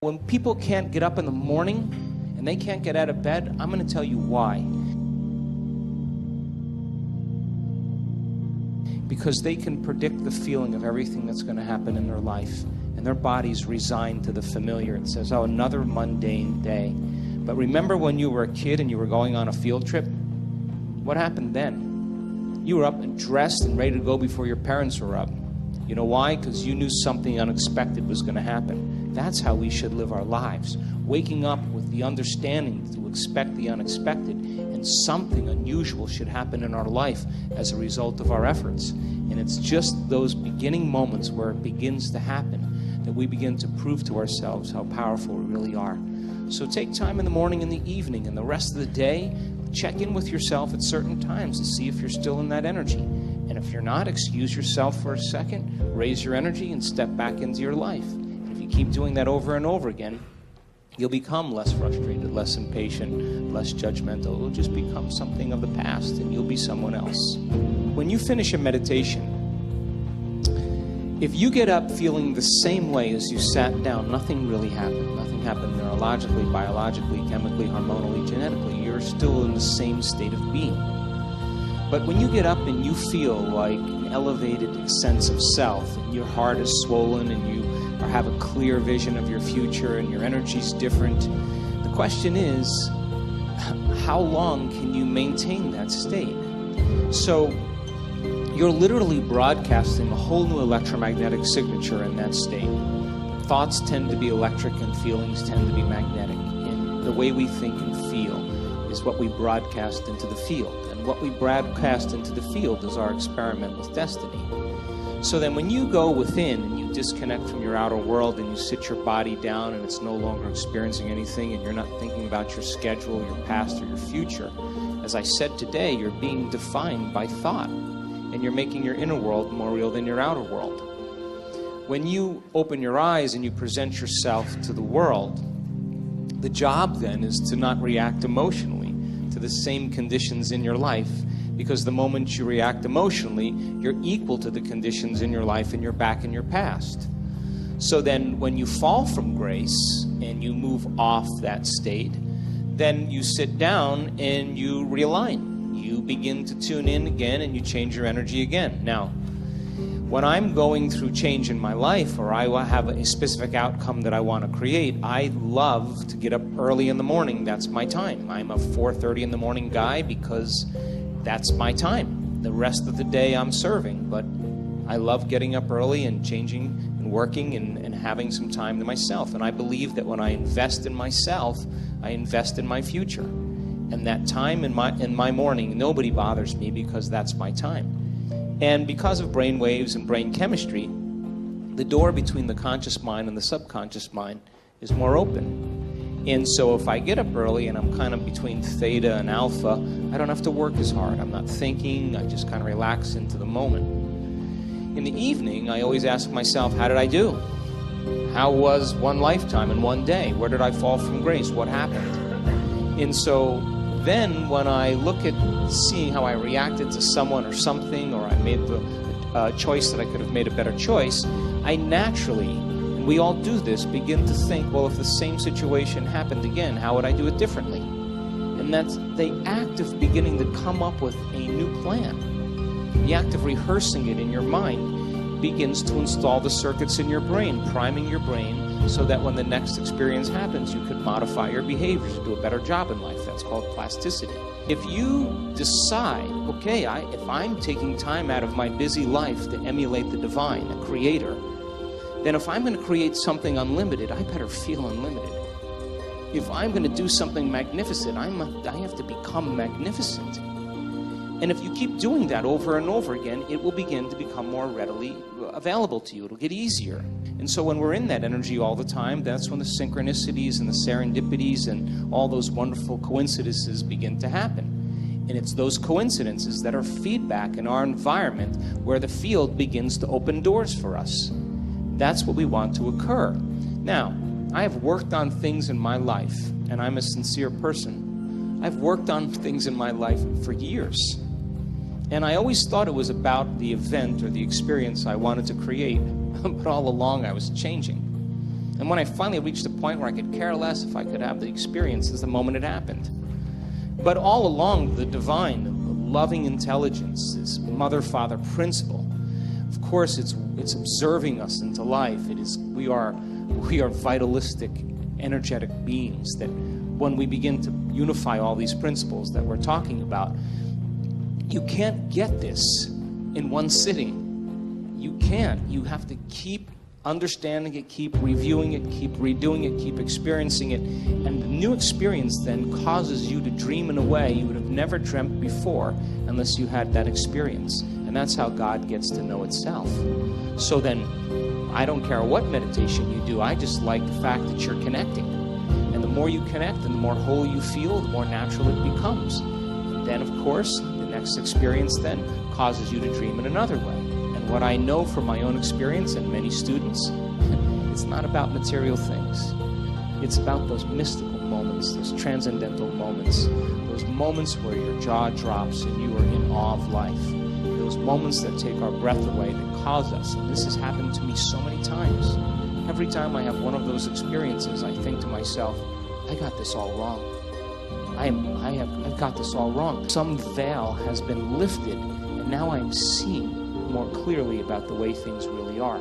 When people can't get up in the morning and they can't get out of bed, I'm going to tell you why. Because they can predict the feeling of everything that's going to happen in their life. And their body's resigned to the familiar. It says, oh, another mundane day. But remember when you were a kid and you were going on a field trip? What happened then? You were up and dressed and ready to go before your parents were up. You know why? Because you knew something unexpected was going to happen. That's how we should live our lives. Waking up with the understanding to expect the unexpected, and something unusual should happen in our life as a result of our efforts. And it's just those beginning moments where it begins to happen that we begin to prove to ourselves how powerful we really are. So take time in the morning and the evening and the rest of the day. Check in with yourself at certain times to see if you're still in that energy. And if you're not, excuse yourself for a second, raise your energy, and step back into your life. And if you keep doing that over and over again, you'll become less frustrated, less impatient, less judgmental. It'll just become something of the past, and you'll be someone else. When you finish a meditation, if you get up feeling the same way as you sat down, nothing really happened. Nothing happened neurologically, biologically, chemically, hormonally, genetically. You're still in the same state of being. But when you get up and you feel like an elevated sense of self, and your heart is swollen, and you have a clear vision of your future, and your energy's different, the question is, how long can you maintain that state? So you're literally broadcasting a whole new electromagnetic signature in that state. Thoughts tend to be electric and feelings tend to be magnetic. And the way we think and feel is what we broadcast into the field. And what we broadcast into the field is our experiment with destiny. So then when you go within and you disconnect from your outer world and you sit your body down and it's no longer experiencing anything and you're not thinking about your schedule, your past, or your future, as I said today, you're being defined by thought. And you're making your inner world more real than your outer world. When you open your eyes and you present yourself to the world, the job then is to not react emotionally to the same conditions in your life, because the moment you react emotionally, you're equal to the conditions in your life and you're back in your past. So then when you fall from grace and you move off that state, then you sit down and you realign. You begin to tune in again and you change your energy again. Now, when I'm going through change in my life, or I have a specific outcome that I want to create, I love to get up early in the morning. That's my time. I'm a 4:30 in the morning guy because that's my time. The rest of the day I'm serving, but I love getting up early and changing and working and having some time to myself. And I believe that when I invest in myself, I invest in my future. And that time in my morning, nobody bothers me because that's my time. And because of brain waves and brain chemistry, the door between the conscious mind and the subconscious mind is more open. And so if I get up early and I'm kind of between theta and alpha, I don't have to work as hard. I'm not thinking. I just kind of relax into the moment. In the evening, I always ask myself, how did I do? How was one lifetime in one day? Where did I fall from grace? What happened? And so then when I look at seeing how I reacted to someone or something, or I made the choice that I could have made a better choice, I naturally, and we all do this, begin to think, well, if the same situation happened again, how would I do it differently? And that's the act of beginning to come up with a new plan. The act of rehearsing it in your mind begins to install the circuits in your brain, priming your brain so that when the next experience happens, you can modify your behaviors to do a better job in life. That's called plasticity. If you decide, okay, if I'm taking time out of my busy life to emulate the divine, the creator, then if I'm going to create something unlimited, I better feel unlimited. If I'm going to do something magnificent, I have to become magnificent. And if you keep doing that over and over again, it will begin to become more readily available to you. It'll get easier. And so when we're in that energy all the time, that's when the synchronicities and the serendipities and all those wonderful coincidences begin to happen. And it's those coincidences that are feedback in our environment where the field begins to open doors for us. That's what we want to occur. Now, I have worked on things in my life, and I'm a sincere person. I've worked on things in my life for years. And I always thought it was about the event or the experience I wanted to create, but all along I was changing. And when I finally reached a point where I could care less if I could have the experience is the moment it happened. But all along, the divine, the loving intelligence, this mother-father principle, of course, it's observing us into life. We are vitalistic, energetic beings that when we begin to unify all these principles that we're talking about, you can't get this in one sitting. You can't. You have to keep understanding it, keep reviewing it, keep redoing it, keep experiencing it. And the new experience then causes you to dream in a way you would have never dreamt before unless you had that experience. And that's how God gets to know itself. So then, I don't care what meditation you do, I just like the fact that you're connecting. And the more you connect and the more whole you feel, the more natural it becomes. And then, of course, the next experience then causes you to dream in another way. And what I know from my own experience and many students, it's not about material things. It's about those mystical moments, those transcendental moments, those moments where your jaw drops and you are in awe of life. Those moments that take our breath away, that cause us. And this has happened to me so many times. Every time I have one of those experiences, I think to myself, I got this all wrong. I've got this all wrong. Some veil has been lifted, and now I'm seeing more clearly about the way things really are.